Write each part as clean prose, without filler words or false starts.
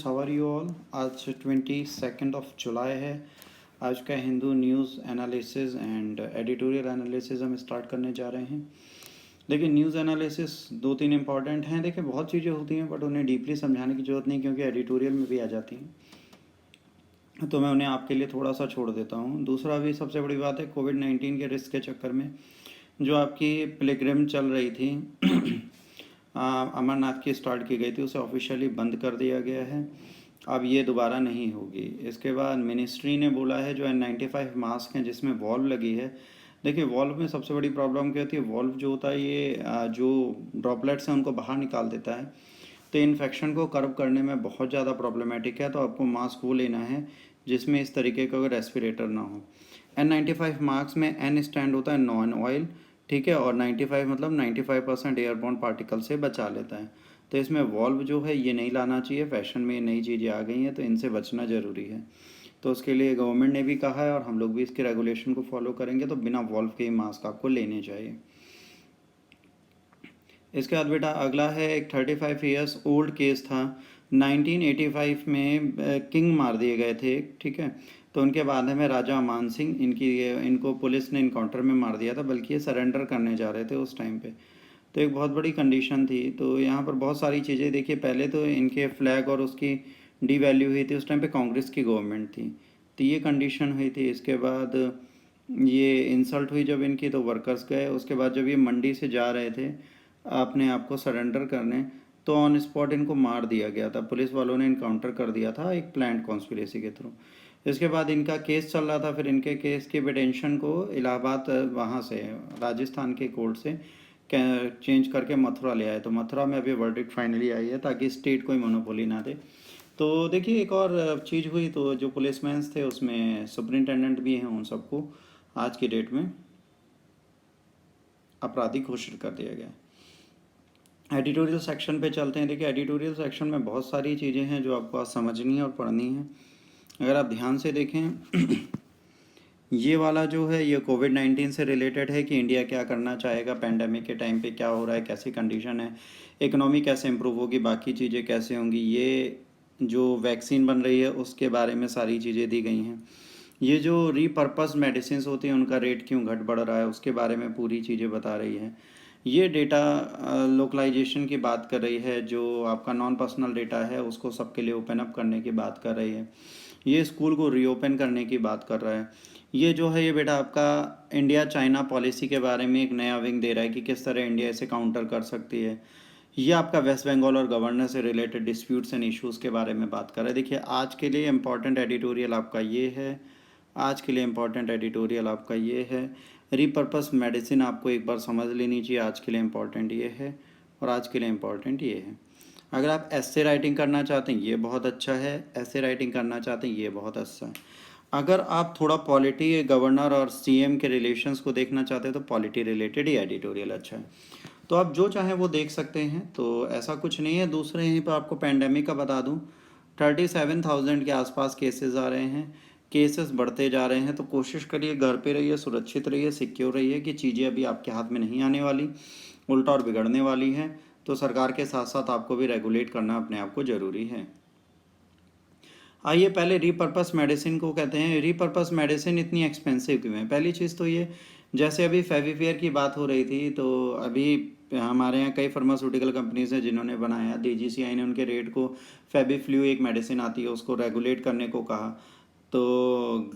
Friends, how are you all. आज 22 है। आज का Hindu news analysis and editorial analysis हम स्टार्ट करने जा रहे हैं। देखिए, न्यूज़ एनालिसिस दो तीन इंपॉर्टेंट हैं। देखिए, बहुत चीज़ें होती हैं बट उन्हें डीपली समझाने की ज़रूरत नहीं, क्योंकि एडिटोरियल में भी आ जाती हैं, तो मैं उन्हें आपके लिए थोड़ा सा छोड़ देता हूँ। दूसरा भी सबसे बड़ी बात है, कोविड-19 के रिस्क के चक्कर में जो आपकी पिलग्रिम चल रही थी अमरनाथ की स्टार्ट की गई थी, उसे ऑफिशियली बंद कर दिया गया है। अब ये दोबारा नहीं होगी। इसके बाद मिनिस्ट्री ने बोला है जो N95 मास्क हैं जिसमें वॉल्व लगी है। देखिए, वॉल्व में सबसे बड़ी प्रॉब्लम क्या होती है, वॉल्व जो होता है ये जो ड्रॉपलेट्स हैं उनको बाहर निकाल देता है, तो इन्फेक्शन को कर्व करने में बहुत ज़्यादा प्रॉब्लमेटिक है। तो आपको मास्क वो लेना है जिसमें इस तरीके का रेस्पिरेटर ना हो। N95 मास्क में N स्टैंड होता है नॉन ऑयल, ठीक है, और 95 मतलब 95% एयरबॉर्न पार्टिकल से बचा लेता है। तो इसमें वॉल्व जो है ये नहीं लाना चाहिए। फैशन में ये नई चीज़ें आ गई हैं तो इनसे बचना ज़रूरी है। तो उसके लिए गवर्नमेंट ने भी कहा है और हम लोग भी इसके रेगुलेशन को फॉलो करेंगे, तो बिना वॉल्व के ही मास्क आपको लेने चाहिए। इसके बाद बेटा अगला है एक 35 ईयर्स ओल्ड केस था। 1985 में किंग मार दिए गए थे, ठीक है। तो उनके बाद में राजा अमान सिंह, इनको पुलिस ने इनकाउंटर में मार दिया था, बल्कि ये सरेंडर करने जा रहे थे उस टाइम पे। तो एक बहुत बड़ी कंडीशन थी। तो यहाँ पर बहुत सारी चीज़ें देखिए, पहले तो इनके फ्लैग और उसकी डी वैल्यू हुई थी, उस टाइम पे कांग्रेस की गवर्नमेंट थी, तो ये कंडीशन हुई थी। इसके बाद ये इंसल्ट हुई जब इनकी, तो वर्कर्स गए। उसके बाद जब ये मंडी से जा रहे थे अपने आप को सरेंडर करने, तो ऑन स्पॉट इनको मार दिया गया था। पुलिस वालों ने इनकाउंटर कर दिया था एक प्लान्ड कॉन्स्पिरेसी के थ्रू। इसके बाद इनका केस चल रहा था, फिर इनके केस के पिटीशन को इलाहाबाद वहाँ से राजस्थान के कोर्ट से चेंज करके मथुरा ले आए। तो मथुरा में अभी वर्डिक्ट फाइनली आई है, ताकि स्टेट कोई मोनोपोली ना दे। तो देखिए, एक और चीज़ हुई, तो जो पुलिसमैन थे उसमें सुपरिंटेंडेंट भी हैं, उन सबको आज की डेट में अपराधी घोषित कर दिया गया। एडिटोरियल सेक्शन पे चलते हैं। देखिए, एडिटोरियल सेक्शन में बहुत सारी चीज़ें हैं जो आपको आज समझनी है और पढ़नी है। अगर आप ध्यान से देखें ये वाला जो है ये कोविड-19 से रिलेटेड है कि इंडिया क्या करना चाहेगा, पैंडेमिक के टाइम पे क्या हो रहा है, कैसी कंडीशन है, इकोनॉमी कैसे इम्प्रूव होगी, बाकी चीज़ें कैसे होंगी, ये जो वैक्सीन बन रही है उसके बारे में सारी चीज़ें दी गई हैं। ये जो रीपर्पस मेडिसिन होती हैं उनका रेट क्यों घट बढ़ रहा है उसके बारे में पूरी चीज़ें बता रही है। ये डेटा लोकलाइजेशन की बात कर रही है, जो आपका नॉन पर्सनल डेटा है उसको सबके लिए ओपन अप करने की बात कर रही है। ये स्कूल को रीओपन करने की बात कर रहा है। ये जो है ये बेटा आपका इंडिया चाइना पॉलिसी के बारे में एक नया विंग दे रहा है कि किस तरह इंडिया इसे काउंटर कर सकती है। ये आपका वेस्ट बंगाल और गवर्नर से रिलेटेड डिस्प्यूट्स एंड इश्यूज़ के बारे में बात कर रहा है। देखिए, आज के लिए इम्पॉर्टेंट एडिटोरियल आपका ये है। आज के लिए इम्पॉर्टेंट एडिटोरियल आपका ये है। रीपर्पस मेडिसिन आपको एक बार समझ लेनी चाहिए, आज के लिए इम्पॉर्टेंट ये है, और आज के लिए इम्पॉर्टेंट ये है। अगर आप एस्से राइटिंग करना चाहते हैं ये बहुत अच्छा है, एस्से राइटिंग करना चाहते हैं ये बहुत अच्छा है। अगर आप थोड़ा पॉलिटी, गवर्नर और सीएम के रिलेशंस को देखना चाहते हैं तो पॉलिटी रिलेटेड ही एडिटोरियल अच्छा है। तो आप जो चाहें वो देख सकते हैं, तो ऐसा कुछ नहीं है। दूसरे यहीं पर आपको पैंडेमिक का बता दूं, 37,000 के आसपास केसेस आ रहे हैं, केसेस बढ़ते जा रहे हैं। तो कोशिश करिए, घर पे रहिए, सुरक्षित रहिए, सिक्योर रहिए, कि चीज़ें अभी आपके हाथ में नहीं आने वाली, उल्टा और बिगड़ने वाली हैं। तो सरकार के साथ साथ आपको भी रेगुलेट करना अपने आप को ज़रूरी है। आइए पहले रीपर्पस मेडिसिन को कहते हैं। रीपर्पस मेडिसिन इतनी एक्सपेंसिव क्यों है? पहली चीज़ तो ये, जैसे अभी फेविपियर की बात हो रही थी, तो अभी हमारे यहाँ कई फार्मास्यूटिकल कंपनीज हैं जिन्होंने बनाया। डीजीसीआई ने उनके रेट को, फेबिफ्लू एक मेडिसिन आती है उसको रेगुलेट करने को कहा, तो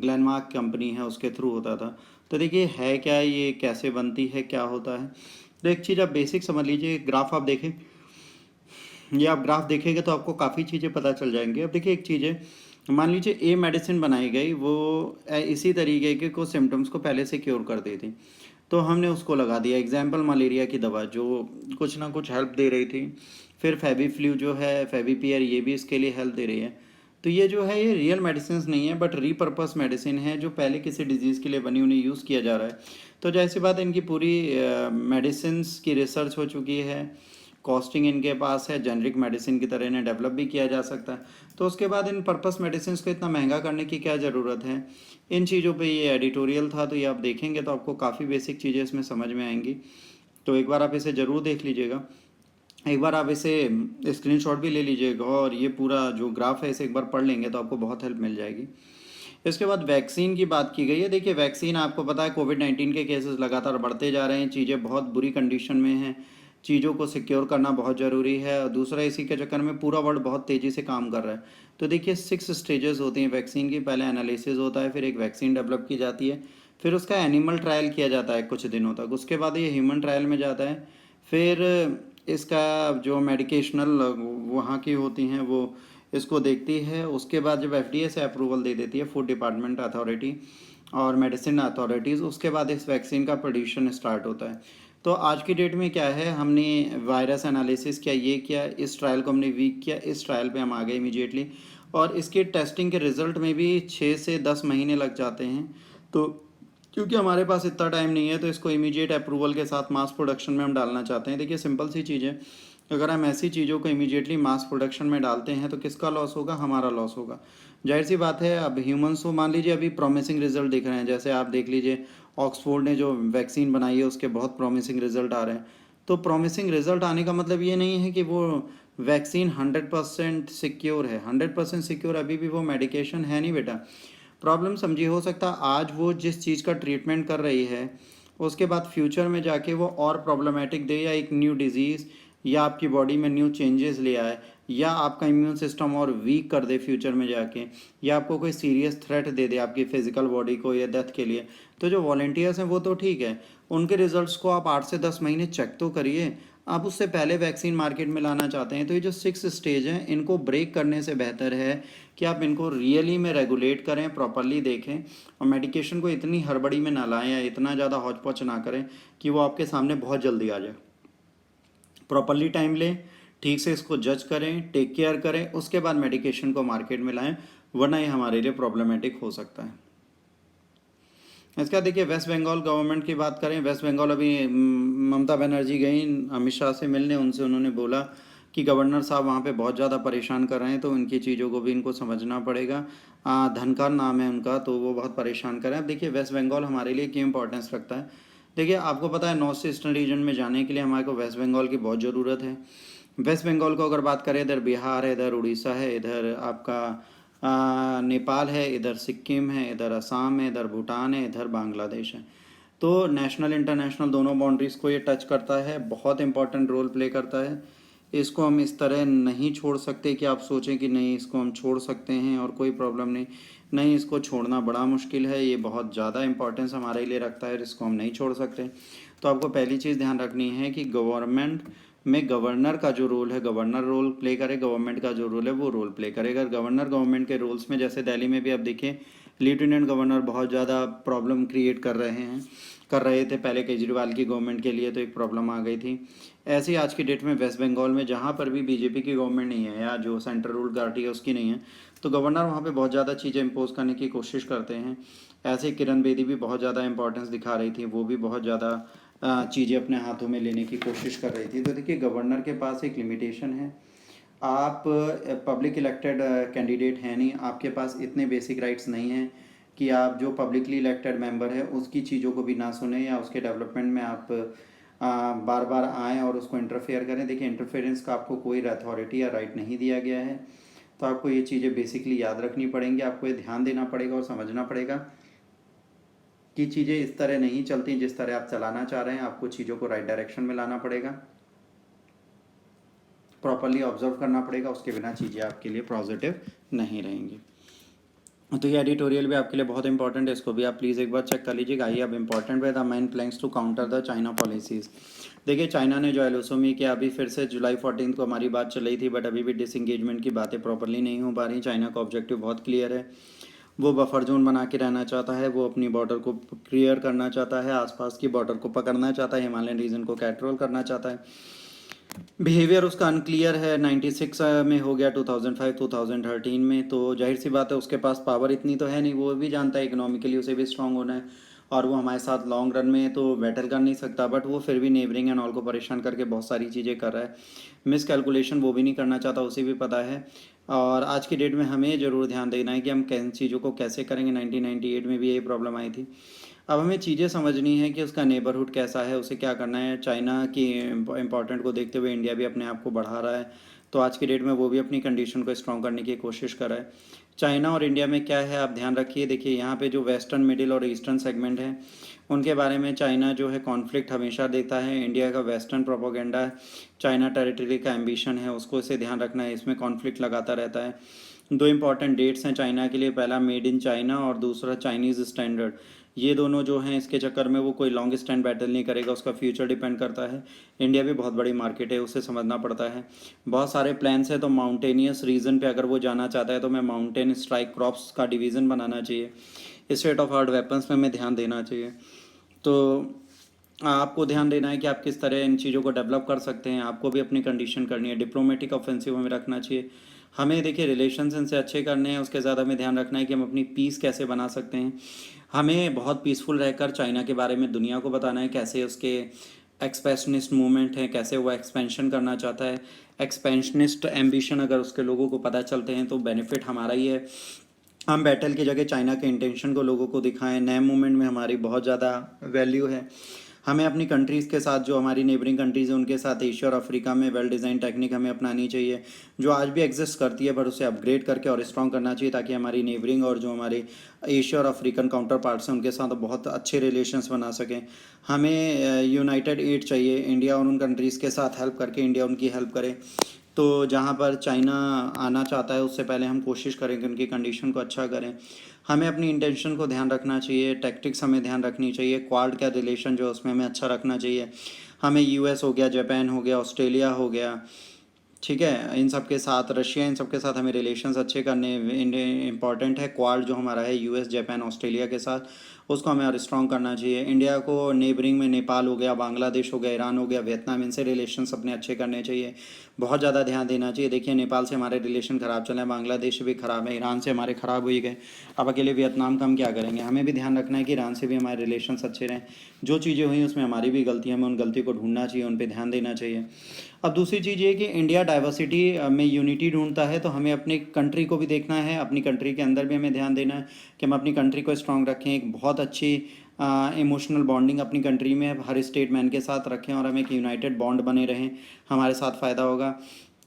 ग्लेनमार्क कंपनी है उसके थ्रू होता था। तो देखिए है क्या, ये कैसे बनती है, क्या होता है। तो एक चीज़ आप बेसिक समझ लीजिए, ग्राफ आप देखें, ये आप ग्राफ देखेंगे तो आपको काफ़ी चीज़ें पता चल जाएंगी। अब देखिए एक चीज़ है, मान लीजिए ए मेडिसिन बनाई गई, वो इसी तरीके के कुछ सिम्टम्स को पहले से क्योर कर देती, तो हमने उसको लगा दिया। एग्जाम्पल मलेरिया की दवा जो कुछ ना कुछ हेल्प दे रही थी, फिर फेबिफ्लू जो है, फेविपियर, ये भी इसके लिए हेल्प दे रही है। तो ये जो है ये रियल मेडिसिन नहीं है, बट रीपर्पस मेडिसिन है, जो पहले किसी डिजीज़ के लिए बनी, उन्हें यूज़ किया जा रहा है। तो जैसी बात है, इनकी पूरी मेडिसिन की रिसर्च हो चुकी है, कॉस्टिंग इनके पास है, जेनरिक मेडिसिन की तरह इन्हें डेवलप भी किया जा सकता है। तो उसके बाद इन पर्पस मेडिसिन को इतना महंगा करने की क्या ज़रूरत है। इन चीज़ों पे ये एडिटोरियल था, तो ये आप देखेंगे तो आपको काफ़ी बेसिक चीज़ें इसमें समझ में आएंगी। तो एक बार आप इसे ज़रूर देख लीजिएगा। एक बार आप इसे स्क्रीनशॉट भी ले लीजिएगा और ये पूरा जो ग्राफ है इसे एक बार पढ़ लेंगे तो आपको बहुत हेल्प मिल जाएगी। इसके बाद वैक्सीन की बात की गई है। देखिए वैक्सीन, आपको पता है कोविड-19 के केसेस लगातार बढ़ते जा रहे हैं, चीज़ें बहुत बुरी कंडीशन में हैं, चीज़ों को सिक्योर करना बहुत ज़रूरी है और दूसरा इसी के चक्कर में पूरा वर्ल्ड बहुत तेज़ी से काम कर रहा है। तो देखिए 6 स्टेजेस होती हैं वैक्सीन की। पहले एनालिसिस होता है, फिर एक वैक्सीन डेवलप की जाती है, फिर उसका एनिमल ट्रायल किया जाता है कुछ दिनों तक, उसके बाद ये ह्यूमन ट्रायल में जाता है, फिर इसका जो मेडिकेशनल वहाँ की होती हैं वो इसको देखती है। उसके बाद जब एफडीए से अप्रूवल दे देती है, फूड डिपार्टमेंट अथॉरिटी और मेडिसिन अथॉरिटीज़, उसके बाद इस वैक्सीन का प्रोड्यूशन स्टार्ट होता है। तो आज की डेट में क्या है, हमने वायरस एनालिसिस किया, ये किया, इस ट्रायल को हमने वीक किया, इस ट्रायल पे हम आ गए इमीडिएटली, और इसके टेस्टिंग के रिजल्ट में भी 6 से 10 महीने लग जाते हैं। तो क्योंकि हमारे पास इतना टाइम नहीं है तो इसको इमीडिएट अप्रूवल के साथ मास प्रोडक्शन में हम डालना चाहते हैं। देखिए सिंपल सी चीज़ है, अगर हम ऐसी चीज़ों को इमीडिएटली मास प्रोडक्शन में डालते हैं तो किसका लॉस होगा, हमारा लॉस होगा। जाहिर सी बात है, अब ह्यूमंस को मान लीजिए अभी प्रॉमिसिंग रिजल्ट दिख रहे हैं, जैसे आप देख लीजिए ऑक्सफोर्ड ने जो वैक्सीन बनाई है उसके बहुत प्रॉमिसिंग रिजल्ट आ रहे हैं। तो प्रॉमिसिंग रिजल्ट आने का मतलब ये नहीं है कि वो वैक्सीन 100% सिक्योर है। 100% सिक्योर अभी भी वो मेडिकेशन है नहीं बेटा। प्रॉब्लम समझिए, हो सकता है आज वो जिस चीज़ का ट्रीटमेंट कर रही है उसके बाद फ्यूचर में जाके वो और प्रॉब्लमेटिक दे, या एक न्यू डिजीज़, या आपकी बॉडी में न्यू चेंजेस ले आए, या आपका इम्यून सिस्टम और वीक कर दे फ्यूचर में जाके, या आपको कोई सीरियस थ्रेट दे दे आपकी फिजिकल बॉडी को या डेथ के लिए। तो जो वॉलेंटियर्स हैं वो तो ठीक है, उनके रिजल्ट्स को आप 8 से 10 महीने चेक तो करिए। आप उससे पहले वैक्सीन मार्केट में लाना चाहते हैं तो ये जो 6 स्टेज हैं इनको ब्रेक करने से बेहतर है कि आप इनको रियली में रेगुलेट करें, प्रॉपरली देखें, और मेडिकेशन को इतनी हड़बड़ी में ना लाएं या इतना ज़्यादा हौच पौच ना करें कि वो आपके सामने बहुत जल्दी आ जाए। प्रॉपरली टाइम लें, ठीक से इसको जज करें, टेक केयर करें, उसके बाद मेडिकेशन को मार्केट में लाएं, वरना ये हमारे लिए प्रॉब्लमेटिक हो सकता है। इसका देखिए वेस्ट बंगाल गवर्नमेंट की बात करें, वेस्ट बंगाल अभी ममता बनर्जी गई अमित शाह से मिलने, उनसे उन्होंने बोला कि गवर्नर साहब वहाँ पे बहुत ज़्यादा परेशान कर रहे हैं तो उनकी चीज़ों को भी इनको समझना पड़ेगा। धनकर नाम है उनका, तो वो बहुत परेशान कर रहे हैं। अब देखिए वेस्ट बंगाल हमारे लिए क्यों इंपॉर्टेंस रखता है। देखिए आपको पता है नॉर्थ ईस्टर्न रीजन में जाने के लिए हमारे को वेस्ट बंगाल की बहुत ज़रूरत है। वेस्ट बंगाल को अगर बात करें, इधर बिहार है, इधर उड़ीसा है, इधर आपका नेपाल है, इधर सिक्किम है, इधर असम है, इधर भूटान है, इधर बांग्लादेश है। तो नेशनल इंटरनेशनल दोनों बाउंड्रीज़ को ये टच करता है, बहुत इंपॉर्टेंट रोल प्ले करता है। इसको हम इस तरह नहीं छोड़ सकते कि आप सोचें कि नहीं इसको हम छोड़ सकते हैं और कोई प्रॉब्लम नहीं। नहीं, इसको छोड़ना बड़ा मुश्किल है, ये बहुत ज़्यादा इंपॉर्टेंस हमारे लिए रखता है, इसको हम नहीं छोड़ सकते। तो आपको पहली चीज़ ध्यान रखनी है कि गवर्नमेंट में गवर्नर का जो रोल है, गवर्नर रोल प्ले करे, गवर्नमेंट का जो रोल है वो रोल प्ले करे। अगर गवर्नर गवर्नमेंट के रोल्स में, जैसे दिल्ली में भी आप देखिए लेफ्टिनेंट गवर्नर बहुत ज़्यादा प्रॉब्लम क्रिएट कर रहे थे पहले केजरीवाल की गवर्नमेंट के लिए, तो एक प्रॉब्लम आ गई थी। ऐसे ही आज की डेट में वेस्ट बंगाल में जहाँ पर भी बीजेपी की गवर्नमेंट नहीं है या जो सेंट्रल रूल पार्टी है उसकी नहीं है, तो गवर्नर वहाँ पे बहुत ज़्यादा चीज़ें इम्पोज करने की कोशिश करते हैं। ऐसे किरण बेदी भी बहुत ज़्यादा इंपॉर्टेंस दिखा रही थी, वो भी बहुत ज़्यादा चीज़ें अपने हाथों में लेने की कोशिश कर रही थी। तो देखिए गवर्नर के पास एक लिमिटेशन है, आप पब्लिक इलेक्टेड कैंडिडेट हैं नहीं, आपके पास इतने बेसिक राइट्स नहीं हैं कि आप जो पब्लिकली इलेक्टेड मेंबर है उसकी चीज़ों को भी ना सुने या उसके डेवलपमेंट में आप बार बार आएँ और उसको इंटरफेयर करें। देखिए इंटरफेरेंस का आपको कोई अथॉरिटी या राइट नहीं दिया गया है, तो आपको ये चीज़ें बेसिकली याद रखनी पड़ेंगी, आपको ये ध्यान देना पड़ेगा और समझना पड़ेगा कि चीज़ें इस तरह नहीं चलती जिस तरह आप चलाना चाह रहे हैं। आपको चीज़ों को राइट डायरेक्शन में लाना पड़ेगा, प्रॉपरली ऑब्जर्व करना पड़ेगा, उसके बिना चीज़ें आपके लिए पॉजिटिव नहीं रहेंगी। तो ये एडिटोरियल भी आपके लिए बहुत इंपॉर्टेंट है, इसको भी आप प्लीज़ एक बार चेक कर लीजिएगा। आइए अब इंपॉर्टेंट है the main plans to counter the China policies. देखिए चाइना ने जो एलओसी किया, अभी फिर से जुलाई 14 को हमारी बात चल रही थी, बट अभी भी डिसंगेजमेंट की बातें प्रॉपरली नहीं हो पा रही। चाइना का ऑब्जेक्टिव बहुत क्लियर है, वो बफर जोन बना के रहना चाहता है, वो अपनी बॉर्डर को क्लियर करना चाहता है, आसपास की बॉर्डर को पकड़ना चाहता है, हिमालयन रीजन को कंट्रोल करना चाहता है। बिहेवियर उसका अनक्लियर है, 96 में हो गया, 2005 2013 में, तो जाहिर सी बात है उसके पास पावर इतनी तो है नहीं। वो भी जानता है इकोनॉमिकली उसे भी स्ट्रांग होना है और वो हमारे साथ लॉन्ग रन में तो बैटल कर नहीं सकता, बट वो फिर भी नेबरिंग एंड ऑल को परेशान करके बहुत सारी चीज़ें कर रहा है। मिस कैलकुलेशन वो भी नहीं करना चाहता, उसे भी पता है। और आज की डेट में हमें ज़रूर ध्यान देना है कि हम किन चीज़ों को कैसे करेंगे। 1998 में भी यही प्रॉब्लम आई थी। अब हमें चीज़ें समझनी है कि उसका नेबरहुड कैसा है, उसे क्या करना है। चाइना की इम्पोर्टेंट को देखते हुए इंडिया भी अपने आप को बढ़ा रहा है, तो आज की डेट में वो भी अपनी कंडीशन को स्ट्रॉन्ग करने की कोशिश कर रहा है। चाइना और इंडिया में क्या है आप ध्यान रखिए। देखिए यहाँ पे जो वेस्टर्न, मिडिल और ईस्टर्न सेगमेंट है उनके बारे में चाइना जो है कॉन्फ्लिक्ट हमेशा देता है। इंडिया का वेस्टर्न प्रोपोगेंडा है, चाइना टेरिटरी का एम्बिशन है, उसको इसे ध्यान रखना है, इसमें कॉन्फ्लिक्ट लगाता रहता है। दो इंपॉर्टेंट डेट्स हैं चाइना के लिए, पहला मेड इन चाइना और दूसरा चाइनीज़ स्टैंडर्ड। ये दोनों जो हैं इसके चक्कर में वो कोई लॉन्ग स्टैंड बैटल नहीं करेगा, उसका फ्यूचर डिपेंड करता है। इंडिया भी बहुत बड़ी मार्केट है, उसे समझना पड़ता है। बहुत सारे प्लान्स हैं, तो माउंटेनियस रीजन पे अगर वो जाना चाहता है तो मैं माउंटेन स्ट्राइक क्रॉप्स का डिवीज़न बनाना चाहिए। स्टेट ऑफ आर्ट वेपन्स में हमें ध्यान देना चाहिए। तो आपको ध्यान देना है कि आप किस तरह इन चीज़ों को डेवलप कर सकते हैं, आपको भी अपनी कंडीशन करनी है। डिप्लोमेटिक ऑफेंसिव हमें रखना चाहिए। हमें देखिए रिलेशंस इनसे अच्छे करने हैं, उसके ज़्यादा हमें ध्यान रखना है कि हम अपनी पीस कैसे बना सकते हैं। हमें बहुत पीसफुल रहकर चाइना के बारे में दुनिया को बताना है, कैसे उसके एक्सपेंशनिस्ट मूवमेंट है, कैसे वो एक्सपेंशन करना चाहता है। एक्सपेंशनिस्ट एम्बिशन अगर उसके लोगों को पता चलते हैं तो बेनिफिट हमारा ही है। हम बैटल की जगह चाइना के इंटेंशन को लोगों को दिखाएं। नए मूवमेंट में हमारी बहुत ज़्यादा वैल्यू है। हमें अपनी कंट्रीज़ के साथ, जो हमारी नेबरिंग कंट्रीज़ हैं उनके साथ एशिया और अफ्रीका में वेल डिज़ाइन टेक्निक हमें अपनानी चाहिए, जो आज भी एग्जिस्ट करती है, पर उसे अपग्रेड करके और स्ट्रॉन्ग करना चाहिए, ताकि हमारी नेबरिंग और जो हमारे एशिया और अफ्रीकन काउंटर पार्ट्स हैं उनके साथ बहुत अच्छे रिलेशंस बना सकें। हमें यूनाइटेड एड चाहिए, इंडिया और उन कंट्रीज़ के साथ हेल्प करके इंडिया उनकी हेल्प करे। तो जहाँ पर चाइना आना चाहता है उससे पहले हम कोशिश करें कि उनकी कंडीशन को अच्छा करें। हमें अपनी इंटेंशन को ध्यान रखना चाहिए, टैक्टिक्स हमें ध्यान रखनी चाहिए, क्वाड का रिलेशन जो उसमें हमें अच्छा रखना चाहिए। हमें यूएस हो गया, जापान हो गया, ऑस्ट्रेलिया हो गया, ठीक है, इन सब के साथ, रशिया, इन सब के साथ हमें रिलेशंस अच्छे करने इंपॉर्टेंट है। क्वाड जो हमारा है यूएस, जापान, ऑस्ट्रेलिया के साथ, उसको हमें और स्ट्रॉन्ग करना चाहिए। इंडिया को नेबरिंग में नेपाल हो गया, बांग्लादेश हो गया, ईरान हो गया, वियतनाम, इनसे रिलेशंस अपने अच्छे करने चाहिए। बहुत ज़्यादा ध्यान देना चाहिए। देखिए नेपाल से हमारे रिलेशन ख़राब चले हैं, बांग्लादेश से भी ख़राब है, ईरान से हमारे ख़राब हो ही गए, अब अकेले वियतनाम का हम क्या करेंगे। हमें भी ध्यान रखना है कि ईरान से भी हमारे रिलेशंस अच्छे रहें। जो चीज़ें हुई उसमें हमारी भी गलती है, हमें उन गलती को ढूंढना चाहिए, उन पर ध्यान देना चाहिए। अब दूसरी चीज़ ये कि इंडिया डाइवर्सिटी में यूनिटी ढूंढता है, तो हमें अपनी कंट्री को भी देखना है, अपनी कंट्री के अंदर भी हमें ध्यान देना है कि हम अपनी कंट्री को स्ट्रॉन्ग रखें। एक बहुत अच्छी इमोशनल बॉन्डिंग अपनी कंट्री में हर स्टेट मैन के साथ रखें और हमें एक यूनाइटेड बॉन्ड बने रहें, हमारे साथ फ़ायदा होगा।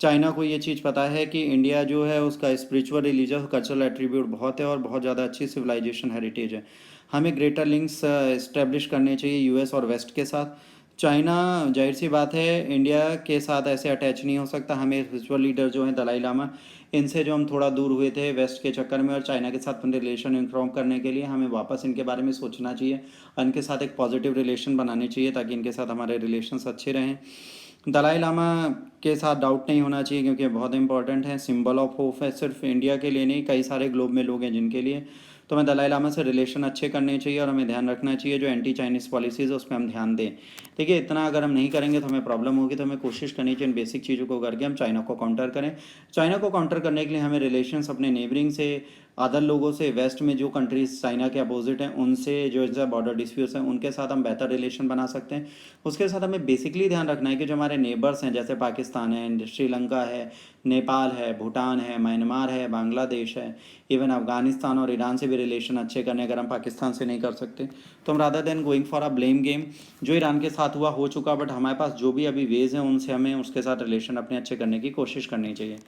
चाइना को ये चीज़ पता है कि इंडिया जो है उसका स्पिरिचुअल, रिलीजियस, कल्चरल एट्रीब्यूट बहुत है और बहुत ज़्यादा अच्छी सिविलाइजेशन हेरिटेज है। हमें ग्रेटर लिंक्स इस्टेब्लिश करने चाहिए यूएस और वेस्ट के साथ। चाइना, जाहिर सी बात है, इंडिया के साथ ऐसे अटैच नहीं हो सकता। हमें स्पिरिचुअल लीडर जो हैं दलाई लामा, इनसे जो हम थोड़ा दूर हुए थे वेस्ट के चक्कर में, और चाइना के साथ अपने रिलेशन इम्प्रूव करने के लिए हमें वापस इनके बारे में सोचना चाहिए और इनके साथ एक पॉजिटिव रिलेशन बनाने चाहिए, ताकि इनके साथ हमारे रिलेशंस अच्छे रहें। दलाई लामा के साथ डाउट नहीं होना चाहिए, क्योंकि बहुत इंपॉर्टेंट है, सिंबल ऑफ होप है, सिर्फ इंडिया के लिए नहीं, कई सारे ग्लोब में लोग हैं जिनके लिए। तो हमें दलाई लामा से रिलेशन अच्छे करने चाहिए और हमें ध्यान रखना चाहिए जो एंटी चाइनीज़ पॉलिसीज़ है उस पर हम ध्यान दें। देखिए इतना अगर हम नहीं करेंगे तो हमें प्रॉब्लम होगी, तो हमें कोशिश करनी चाहिए इन बेसिक चीज़ों को करके हम चाइना को काउंटर करें। चाइना को काउंटर करने के लिए हमें रिलेशंस अपने नेबरिंग से, अदर लोगों से, वेस्ट में जो कंट्रीज चाइना के अपोजिट हैं उनसे, जो इनसे बॉर्डर डिस्प्यूट्स हैं उनके साथ हम बेहतर रिलेशन बना सकते हैं। उसके साथ हमें बेसिकली ध्यान रखना है कि जो हमारे नेबर्स हैं, जैसे पाकिस्तान है, श्रीलंका है, नेपाल है, भूटान है, म्यांमार है, बांग्लादेश है, इवन अफगानिस्तान और ईरान से भी रिलेशन अच्छे करने, अगर हम पाकिस्तान से नहीं कर सकते तो हम rather than going for a blame game, जो ईरान के साथ हुआ हो चुका, बट हमारे पास जो भी अभी वेज हैं उनसे हमें उसके साथ रिलेशन अपने अच्छे करने की कोशिश करनी चाहिए।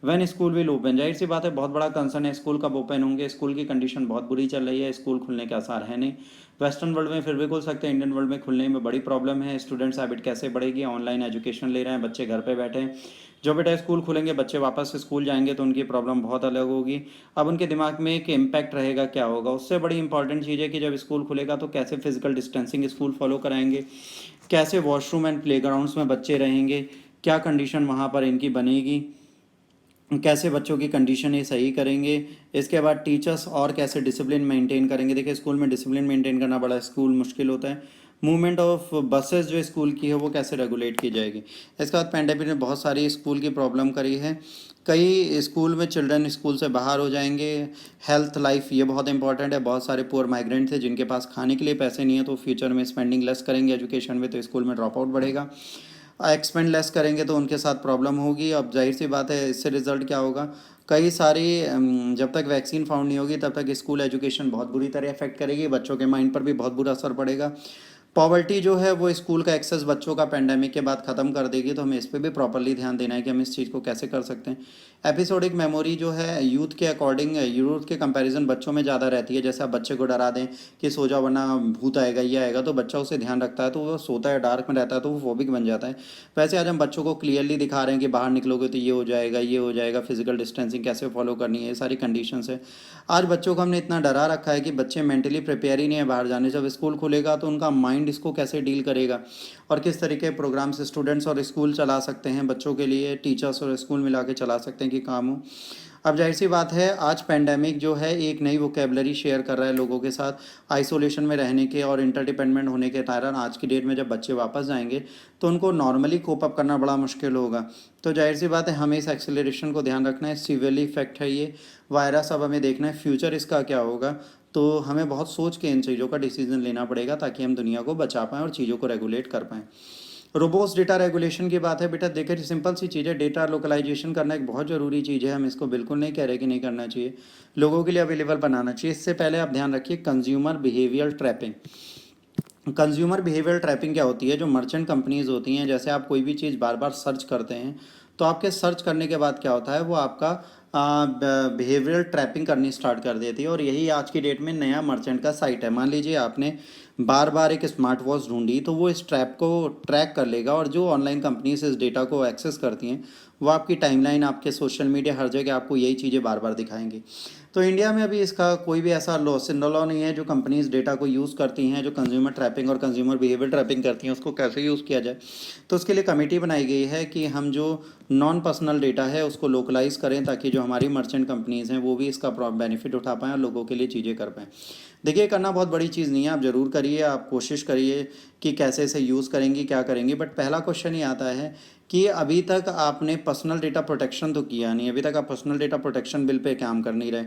वैन स्कूल विल ओपन, जाहिर सी बात है बहुत बड़ा कंसर्न है स्कूल कब ओपन होंगे। स्कूल की कंडीशन बहुत बुरी चल रही है, स्कूल खुलने के आसार है नहीं। वेस्टर्न वर्ल्ड में फिर भी खुल सकते हैं, इंडियन वर्ल्ड में खुलने में बड़ी प्रॉब्लम है। स्टूडेंट्स हैबिट कैसे बढ़ेगी, ऑनलाइन एजुकेशन ले रहे हैं बच्चे, घर पे बैठे हैं। जो बेटा स्कूल खुलेंगे बच्चे वापस स्कूल जाएंगे तो उनकी प्रॉब्लम बहुत अलग होगी। अब उनके दिमाग में एक इम्पैक्ट रहेगा क्या होगा। उससे बड़ी इंपॉर्टेंट चीज़ है कि जब स्कूल खुलेगा तो कैसे फिजिकल डिस्टेंसिंग स्कूल फॉलो कराएंगे, कैसे वॉशरूम एंड प्लेग्राउंड्स में बच्चे रहेंगे, क्या कंडीशन वहाँ पर इनकी बनेगी, कैसे बच्चों की कंडीशन ये सही करेंगे। इसके बाद टीचर्स और कैसे डिसिप्लिन मेंटेन करेंगे। देखिए स्कूल में डिसिप्लिन मेंटेन करना बड़ा स्कूल मुश्किल होता है। मूवमेंट ऑफ बसेस जो स्कूल की है वो कैसे रेगुलेट की जाएगी। इसके बाद पेंडेमिक ने बहुत सारी स्कूल की प्रॉब्लम करी है, कई स्कूल में चिल्ड्रन स्कूल से बाहर हो जाएंगे। हेल्थ लाइफ ये बहुत इंपॉर्टेंट है, बहुत सारे पुअर माइग्रेंट थे जिनके पास खाने के लिए पैसे नहीं है, तो फ्यूचर में स्पेंडिंग लेस करेंगे एजुकेशन में, तो स्कूल में ड्रॉप आउट बढ़ेगा। एक्सपेंड लेस करेंगे तो उनके साथ प्रॉब्लम होगी। अब जाहिर सी बात है इससे रिजल्ट क्या होगा, कई सारी जब तक वैक्सीन फाउंड नहीं होगी तब तक स्कूल एजुकेशन बहुत बुरी तरह अफेक्ट करेगी, बच्चों के माइंड पर भी बहुत बुरा असर पड़ेगा। पॉवर्टी जो है वो स्कूल का एक्सेस बच्चों का पेंडेमिक के बाद ख़त्म कर देगी, तो हमें इस पे भी प्रॉपरली ध्यान देना है कि हम इस चीज़ को कैसे कर सकते हैं। एपिसोडिक मेमोरी जो है यूथ के अकॉर्डिंग, यूथ के कंपैरिजन बच्चों में ज़्यादा रहती है। जैसे आप बच्चे को डरा दें कि सो जाओ वरना भूत आएगा, ये आएगा, तो बच्चा उसे ध्यान रखता है, तो वो सोता है, डार्क में रहता है, तो वो फोबिक बन जाता है। वैसे आज हम बच्चों को क्लियरली दिखा रहे हैं कि बाहर निकलोगे तो ये हो जाएगा, ये हो जाएगा, फिजिकल डिस्टेंसिंग कैसे फॉलो करनी है, ये सारी कंडीशंस है। आज बच्चों को हमने इतना डरा रखा है कि बच्चे मेंटली प्रिपेयर ही नहीं है बाहर जाने। जब स्कूल खुलेगा तो उनका माइंड इसको कैसे डील करेगा, और किस तरीके के प्रोग्राम्स स्टूडेंट्स और स्कूल चला सकते हैं बच्चों के लिए, टीचर्स और स्कूल मिला के चला सकते हैं कि काम हो। अब जाहिर सी बात है आज पेंडेमिक जो है एक नई वोकेबलरी शेयर कर रहा है लोगों के साथ। आइसोलेशन में रहने के और इंटरडिपेंडेंट होने के कारण आज की डेट में जब बच्चे वापस जाएंगे तो उनको नॉर्मली कोप अप करना बड़ा मुश्किल होगा। तो जाहिर सी बात है हमें इस एक्सेलरेशन को ध्यान रखना है। सीवियरली इफेक्ट है ये वायरस, अब हमें देखना है फ्यूचर इसका क्या होगा। तो हमें बहुत सोच के इन चीज़ों का डिसीजन लेना पड़ेगा ताकि हम दुनिया को बचा पाएँ और चीज़ों को रेगुलेट कर पाएँ। रोबोस्ट डेटा रेगुलेशन की बात है बेटा, देखिए सिंपल सी चीज़ है, डेटा लोकलाइजेशन करना एक बहुत ज़रूरी चीज़ है। हम इसको बिल्कुल नहीं कह रहे कि नहीं करना चाहिए, लोगों के लिए अवेलेबल बनाना चाहिए। इससे पहले आप ध्यान रखिए consumer behaviour trapping. Consumer behaviour trapping क्या होती है, जो मर्चेंट कंपनीज होती हैं, जैसे आप कोई भी चीज़ बार बार सर्च करते हैं तो आपके सर्च करने के बाद क्या होता है, वो आपका बिहेवियरल ट्रैपिंग करनी स्टार्ट कर देती है। और यही आज की डेट में नया मर्चेंट का साइट है। मान लीजिए आपने बार बार एक स्मार्ट वॉच ढूंढी तो वो इस ट्रैप को ट्रैक कर लेगा, और जो ऑनलाइन कंपनीज इस डेटा को एक्सेस करती हैं वो आपकी टाइमलाइन, आपके सोशल मीडिया, हर जगह आपको यही चीज़ें बार बार दिखाएंगी। तो इंडिया में अभी इसका कोई भी ऐसा लॉ नहीं है। जो कंपनीज डेटा को यूज़ करती हैं, जो कंज्यूमर ट्रैपिंग और कंज्यूमर बिहेवियर ट्रैपिंग करती हैं, उसको कैसे यूज़ किया जाए। तो उसके लिए कमेटी बनाई गई है कि हम जो नॉन पर्सनल डेटा है उसको लोकलाइज करें ताकि जो हमारी मर्चेंट कंपनीज़ हैं वो भी इसका बेनिफिट उठा पाएँ और लोगों के लिए चीज़ें कर पाएँ। देखिए करना बहुत बड़ी चीज़ नहीं है, आप ज़रूर करिए, आप कोशिश करिए कि कैसे इसे यूज़ करेंगी, क्या करेंगी। बट पहला क्वेश्चन ये आता है कि अभी तक आपने पर्सनल डेटा प्रोटेक्शन तो किया नहीं, अभी तक आप personal data protection bill pay काम कर नहीं रहे।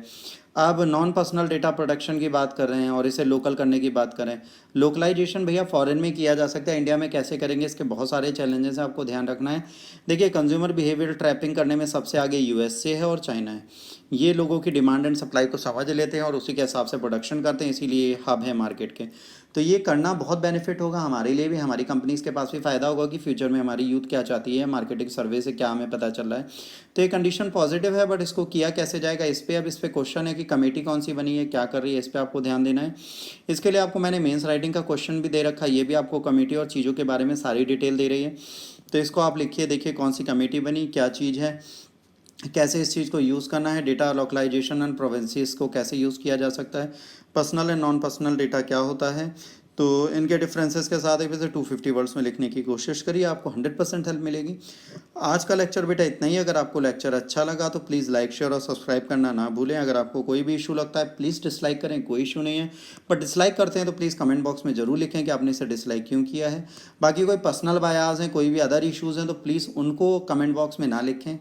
अब नॉन पर्सनल डेटा प्रोटेक्शन की बात कर रहे हैं और इसे लोकल करने की बात करें। लोकलाइजेशन भैया फॉरेन में किया जा सकता है, इंडिया में कैसे करेंगे, इसके बहुत सारे चैलेंजेस हैं, आपको ध्यान रखना है। देखिए कंज्यूमर बिहेवियर ट्रैपिंग करने में सबसे आगे यूएसए है और चाइना है। ये लोगों की डिमांड एंड सप्लाई को समझ लेते हैं और उसी के हिसाब से प्रोडक्शन करते हैं, इसीलिए हब है मार्केट के। तो ये करना बहुत बेनिफिट होगा हमारे लिए भी, हमारी कंपनीज़ के पास भी फ़ायदा होगा कि फ्यूचर में हमारी यूथ क्या चाहती है, मार्केटिंग सर्वे से क्या हमें पता चल रहा है। तो ये कंडीशन पॉजिटिव है, बट इसको किया कैसे जाएगा इस पर अब इस पर क्वेश्चन है कि कमेटी कौन सी बनी है, क्या कर रही है, इस पर आपको ध्यान देना है। इसके लिए आपको मैंने मेंस राइटिंग का क्वेश्चन भी दे रखा है, ये भी आपको कमेटी और चीज़ों के बारे में सारी डिटेल दे रही है। तो इसको आप लिखिए, देखिए कौन सी कमेटी बनी, क्या चीज़ है, कैसे इस चीज़ को यूज़ करना है, डेटा लोकलाइजेशन एंड प्रोवेंसीज को कैसे यूज़ किया जा सकता है, personal and non personal data क्या होता है। तो इनके डिफरेंसेस के साथ एक वैसे 250 वर्ड्स में लिखने की कोशिश करिए, आपको 100% हेल्प मिलेगी। आज का लेक्चर बेटा इतना ही। अगर आपको लेक्चर अच्छा लगा तो प्लीज़ लाइक, शेयर और सब्सक्राइब करना ना भूलें। अगर आपको कोई भी इशू लगता है प्लीज़ डिसलाइक करें, कोई इशू नहीं है। बट डिसलाइक करते हैं तो प्लीज़ कमेंट बॉक्स में ज़रूर लिखें कि आपने इसे डिसलाइक क्यों किया है। बाकी कोई पर्सनल बायाज़ हैं, कोई भी अदर इशूज़ हैं, तो प्लीज़ उनको कमेंट बॉक्स में ना लिखें।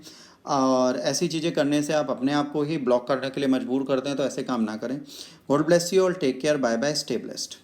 और ऐसी चीज़ें करने से आप अपने आप को ही ब्लॉक करने के लिए मजबूर करते हैं, तो ऐसे काम ना करें। God bless you all, take care, bye bye, stay blessed.